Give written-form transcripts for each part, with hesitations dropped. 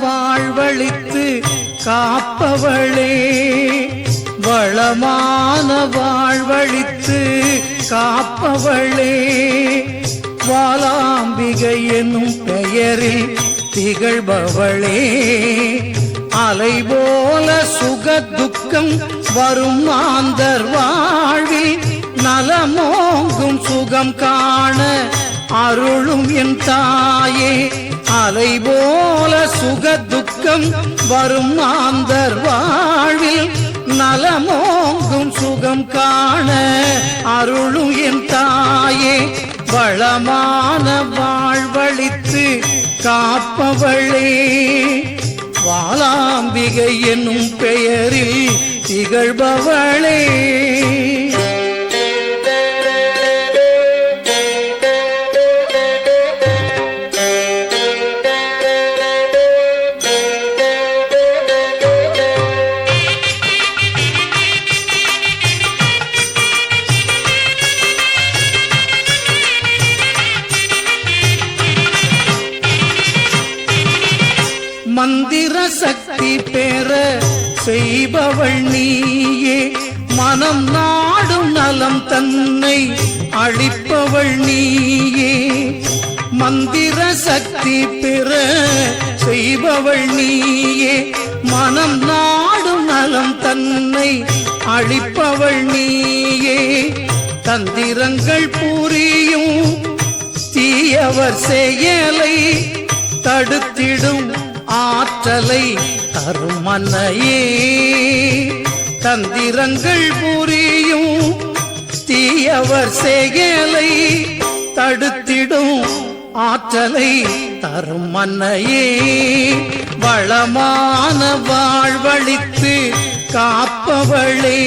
வாழ்வழித்து காப்பவளே, வளமான வாழ்வழித்து காப்பவளே, வாலாம்பிகை என்னும் பெயரில் திகழ்பவளே, அலை போல சுக துக்கம் வரும் மாந்தர் வாழ்வில் நலமோங்கும் சுகம் காண அருளும் என் தாயே, அலை போல சுக துக்கம் வரும் மாந்தர் வாழ்வில் நலமோங்கும் சுகம் காண அருளும் என் தாயே, வளமான வாழ்வழித்து காப்பவளே, வாலாம்பிகை என்னும் பெயரில் திகழ்பவளே. மந்திர சக்தி பெற செய்பவள் நீயே, மனம் நாடும் நலம் தன்னை அளிப்பவள் நீயே, மந்திர சக்தி பெற செய்பவள் நீயே, மனம் நாடும் நலம் தன்னை அளிப்பவள் நீயே, தந்திரங்கள் புரியும் தீயவர் செயலை தடுத்திடும் ஆற்றலை தரும் மன்னையே, தந்திரங்கள் புரியும் தீயவர் செயலை தடுத்திடும் ஆற்றலை தரும் மன்னையே, வளமான வாழ்வழித்து காப்பவளே,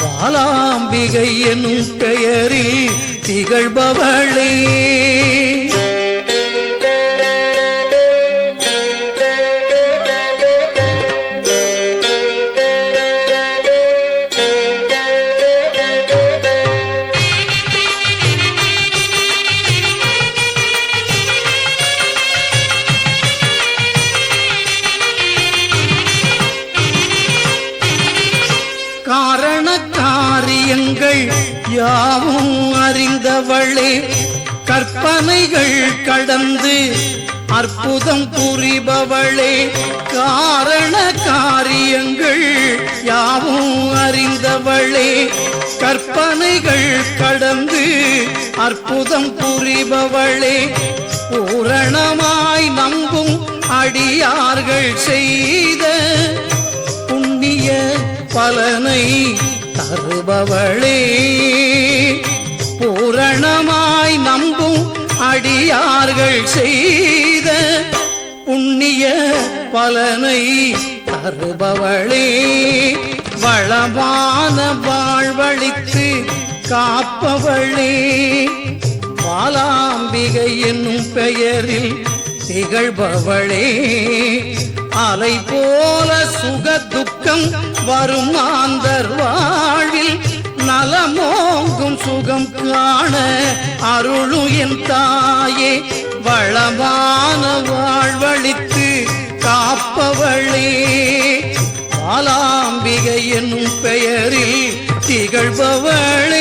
வாலாம்பிகை என்னும் பெயரில் திகழ்பவளே. காரண காரியங்கள் யாவும் அறிந்தவளே, கற்பனைகள் கடந்து அற்புதம் புரிபவளே, காரண காரியங்கள் யாவும் அறிந்தவளே, கற்பனைகள் கடந்து அற்புதம் புரிபவளே, பூரணமாய் நம்பும் அடியார்கள் செய்த புண்ணிய பலனை தருபவளே, பூரணமாய் நம்பும் அடியார்கள் செய்த புண்ணிய பலனை தருபவளே, வளமான வாழ்வழித்து காப்பவளே, வாலாம்பிகை என்னும் பெயரில் திகழ்பவளே, அலை போல சுக துக்கம் வரும் மாந்தர் வாழ்வில் நலமோங்கும் சுகம் காண அருளும் என் தாயே, வளமான வாழ்வழித்து காப்பவளே, வாலாம்பிகை என்னும் பெயரில் திகழ்பவளே.